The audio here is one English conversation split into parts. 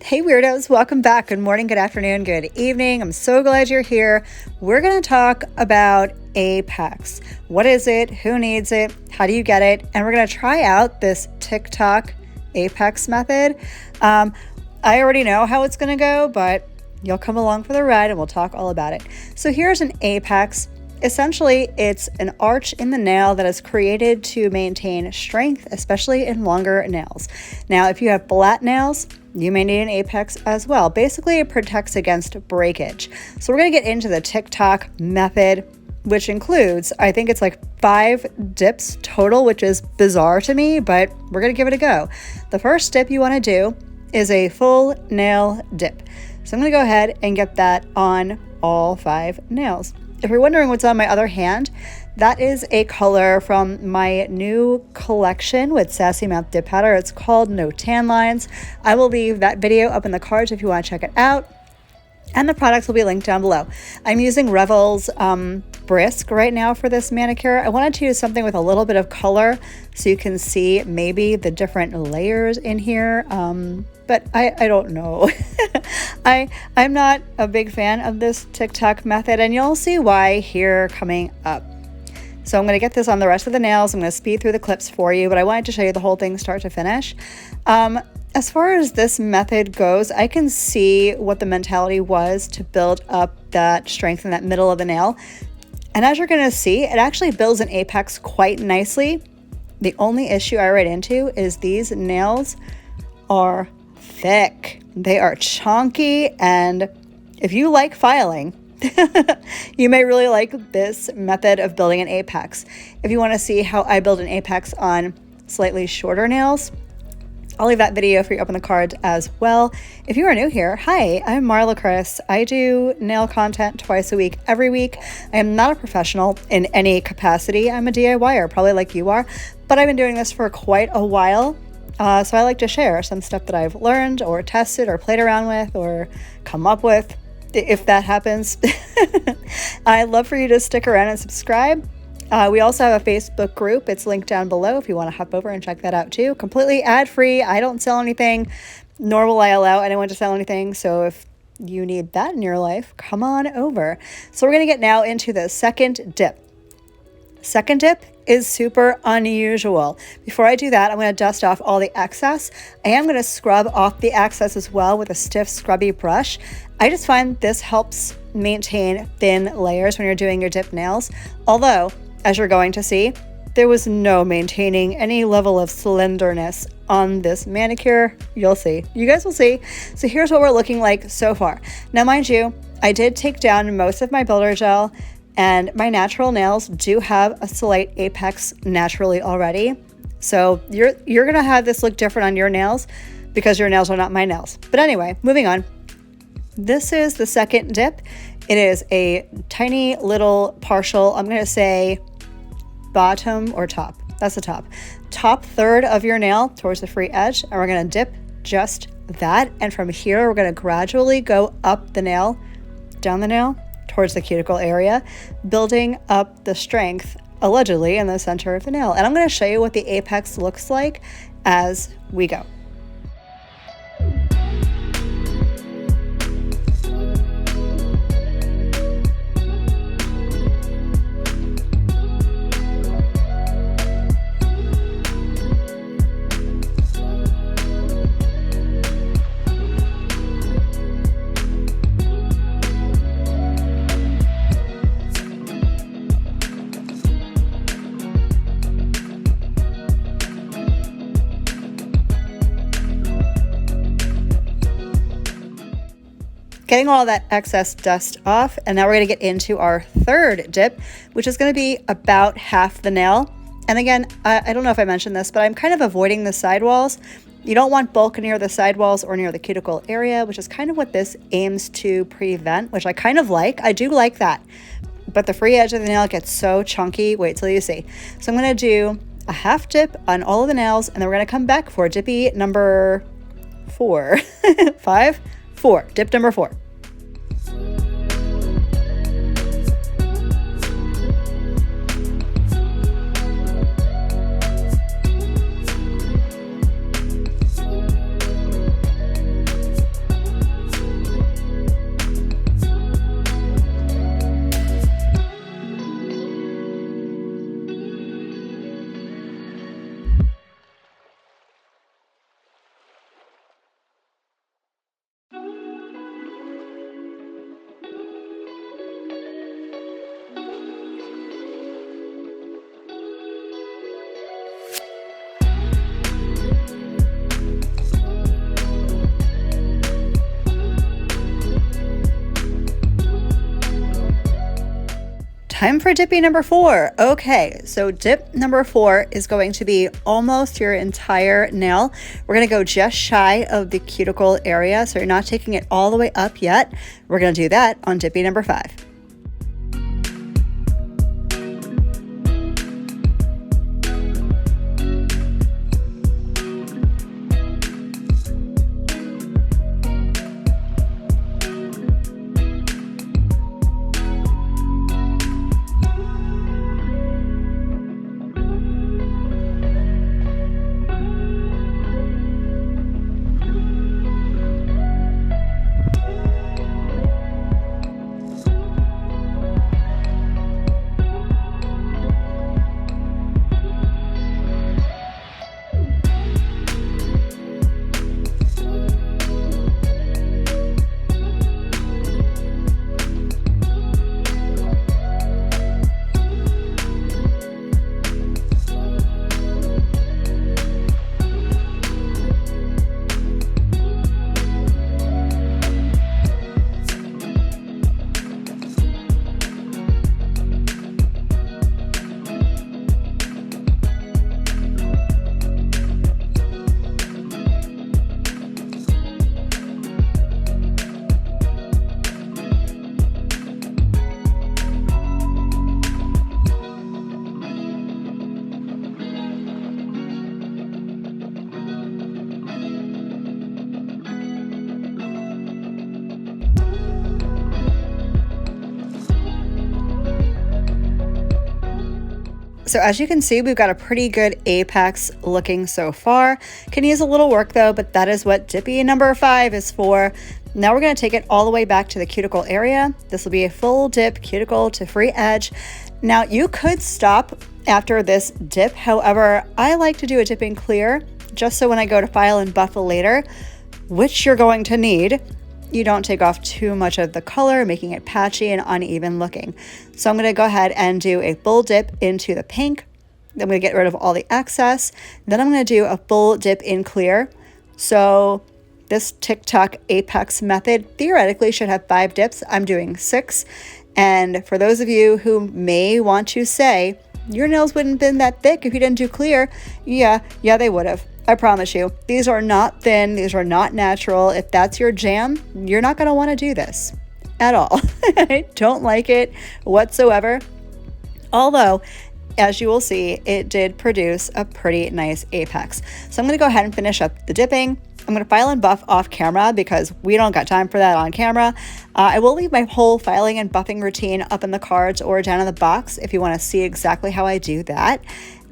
Hey weirdos, welcome back. Good morning, good afternoon, good evening. I'm so glad you're here. We're going to talk about Apex. What is it? Who needs it? How do you get it? And we're going to try out this TikTok Apex method. I already know how it's going to go, but you'll come along for the ride and we'll talk all about it. So here's an Apex. Essentially, it's an arch in the nail that is created to maintain strength, especially in longer nails. Now, if you have flat nails, you may need an Apex as well. Basically, it protects against breakage. So we're going to get into the TikTok method, which includes, I think it's like 5 dips total, which is bizarre to me, but we're going to give it a go. The first dip you want to do is a full nail dip. So I'm going to go ahead and get that on all 5 nails. If you're wondering what's on my other hand, that is a color from my new collection with Sassy Mouth Dip Powder. It's called No Tan Lines. I will leave that video up in the cards if you want to check it out. And the products will be linked down below. I'm using Revel's Brisk right now for this manicure. I wanted to use something with a little bit of color so you can see maybe the different layers in here. But I don't know. I'm not a big fan of this TikTok method, and you'll see why here coming up. So I'm going to get this on the rest of the nails. I'm going to speed through the clips for you, but I wanted to show you the whole thing start to finish. As far as this method goes, I can see what the mentality was to build up that strength in that middle of the nail. And as you're going to see, it actually builds an apex quite nicely. The only issue I ran into is these nails are thick. They are chunky, and if you like filing, you may really like this method of building an apex. If you want to see how I build an apex on slightly shorter nails, I'll leave that video for you up in the cards as well. If you are new here, hi, I'm Marlakris. I do nail content twice a week, every week. I am not a professional in any capacity. I'm a DIYer, probably like you are, but I've been doing this for quite a while. So I like to share some stuff that I've learned or tested or played around with or come up with, if that happens. I'd love for you to stick around and subscribe. We also have a Facebook group. It's linked down below if you want to hop over and check that out too. Completely ad-free. I don't sell anything, nor will I allow anyone to sell anything. So if you need that in your life, come on over. So we're going to get now into the second dip. Second dip is super unusual. Before I do that, I'm going to dust off all the excess. I am going to scrub off the excess as well with a stiff scrubby brush. I just find this helps maintain thin layers when you're doing your dip nails. Although, as you're going to see, there was no maintaining any level of slenderness on this manicure. You'll see. You guys will see. So here's what we're looking like so far. Now, mind you, I did take down most of my builder gel, and my natural nails do have a slight apex naturally already. So you're going to have this look different on your nails because your nails are not my nails. But anyway, moving on. This is the second dip. It is a tiny little partial, I'm going to say bottom or top. That's the top. Top third of your nail towards the free edge. And we're going to dip just that. And from here, we're going to gradually go up the nail, down the nail, towards the cuticle area, building up the strength allegedly in the center of the nail. And I'm going to show you what the apex looks like as we go. Getting all that excess dust off, and now we're going to get into our third dip, which is going to be about half the nail. And again, I don't know if I mentioned this, but I'm kind of avoiding the sidewalls. You don't want bulk near the sidewalls or near the cuticle area, which is kind of what this aims to prevent, which I kind of like. I do like that. But the free edge of the nail gets so chunky. Wait till you see. So I'm going to do a half dip on all of the nails, and then we're going to come back for dippy number 4. 5? 4. Dip number 4. Time for dipping number 4. Okay, so dip number 4 is going to be almost your entire nail. We're going to go just shy of the cuticle area, so you're not taking it all the way up yet. We're going to do that on dipping number 5. So as you can see, we've got a pretty good apex looking so far. Can use a little work though, but that is what dipping number 5 is for. Now we're going to take it all the way back to the cuticle area. This will be a full dip cuticle to free edge. Now you could stop after this dip. However, I like to do a dipping clear just so when I go to file and buff later, which you're going to need, you don't take off too much of the color, making it patchy and uneven looking. So I'm going to go ahead and do a full dip into the pink. Then I'm going to get rid of all the excess. Then I'm going to do a full dip in clear. So this TikTok apex method theoretically should have 5 dips. I'm doing 6. And for those of you who may want to say, your nails wouldn't have been that thick if you didn't do clear. Yeah, they would have. I promise you, these are not thin, these are not natural. If that's your jam, you're not going to want to do this at all. I don't like it whatsoever. Although, as you will see, it did produce a pretty nice apex. So I'm going to go ahead and finish up the dipping. I'm going to file and buff off camera because we don't got time for that on camera. I will leave my whole filing and buffing routine up in the cards or down in the box if you want to see exactly how I do that.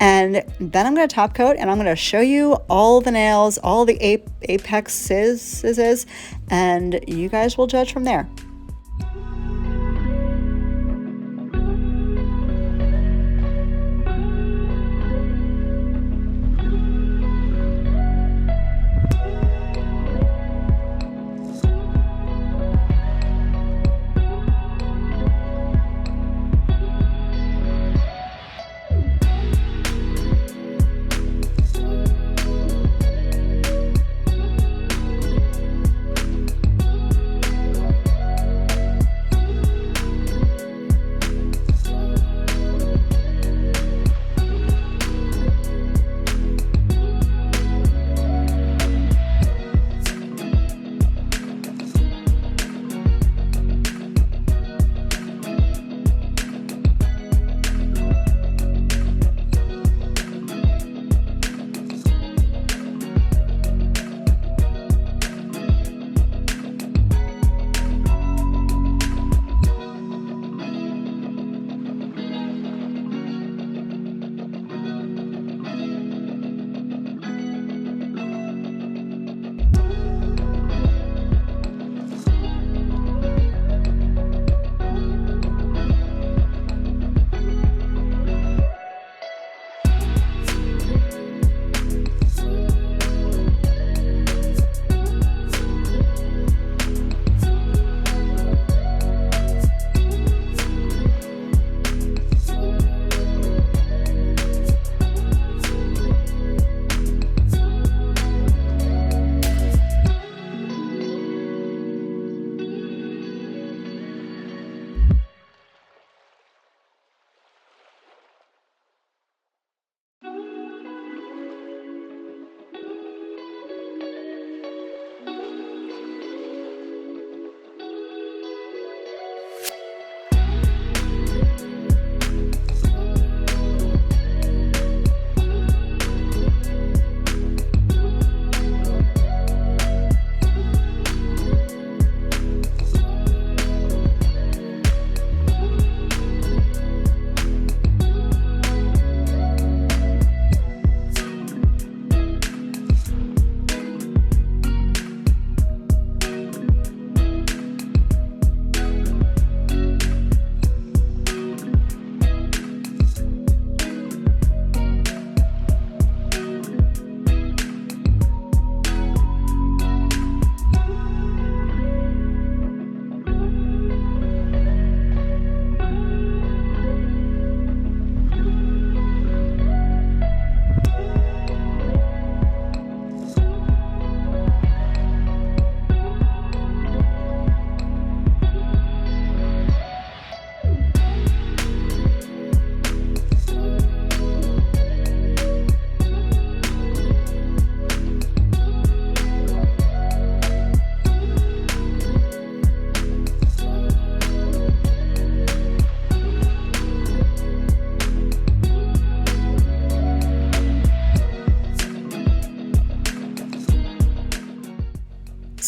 And then I'm going to top coat and I'm going to show you all the nails, all the apexes, and you guys will judge from there.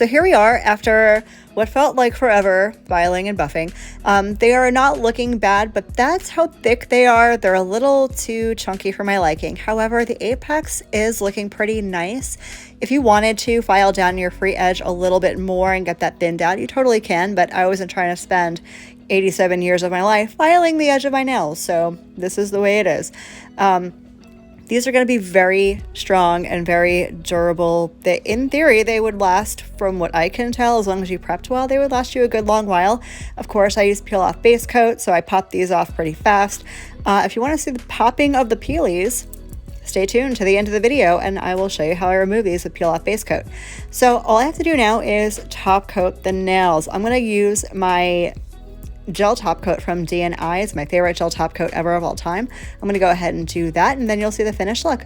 So here we are after what felt like forever filing and buffing. They are not looking bad, but that's how thick they are. They're a little too chunky for my liking. However, the apex is looking pretty nice. If you wanted to file down your free edge a little bit more and get that thinned out, you totally can, but I wasn't trying to spend 87 years of my life filing the edge of my nails, so this is the way it is. These are going to be very strong and very durable. In theory, they would last, from what I can tell, as long as you prepped well, they would last you a good long while. Of course, I use peel off base coat, so I pop these off pretty fast. If you want to see the popping of the peelies, stay tuned to the end of the video and I will show you how I remove these with peel off base coat. So all I have to do now is top coat the nails. I'm going to use my gel top coat from DNI. It's my favorite gel top coat ever of all time. I'm going to go ahead and do that, and then you'll see the finished look.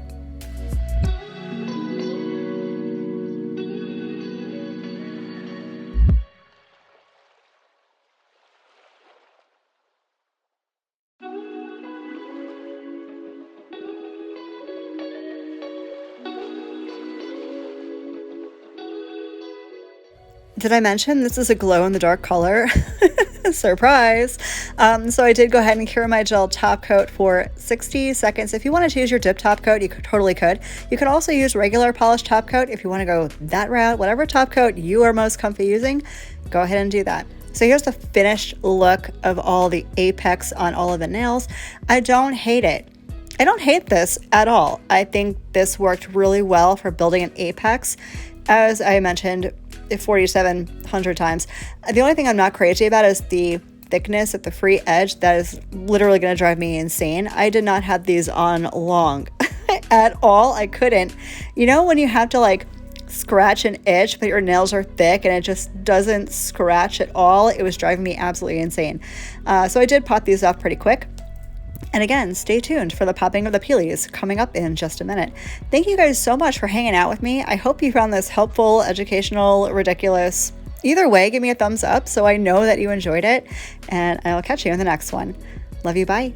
Did I mention this is a glow-in-the-dark color? Surprise! So I did go ahead and cure my gel top coat for 60 seconds. If you want to choose your dip top coat, you totally could. You could also use regular polished top coat if you want to go that route. Whatever top coat you are most comfy using, go ahead and do that. So here's the finished look of all the apex on all of the nails. I don't hate it. I don't hate this at all. I think this worked really well for building an apex. As I mentioned 4,700 times. The only thing I'm not crazy about is the thickness at the free edge. That is literally going to drive me insane. I did not have these on long at all. I couldn't. You know when you have to like scratch an itch, but your nails are thick and it just doesn't scratch at all? It was driving me absolutely insane. So I did pop these off pretty quick. And again, stay tuned for the popping of the peelies coming up in just a minute. Thank you guys so much for hanging out with me. I hope you found this helpful, educational, ridiculous. Either way, give me a thumbs up so I know that you enjoyed it. And I'll catch you in the next one. Love you. Bye.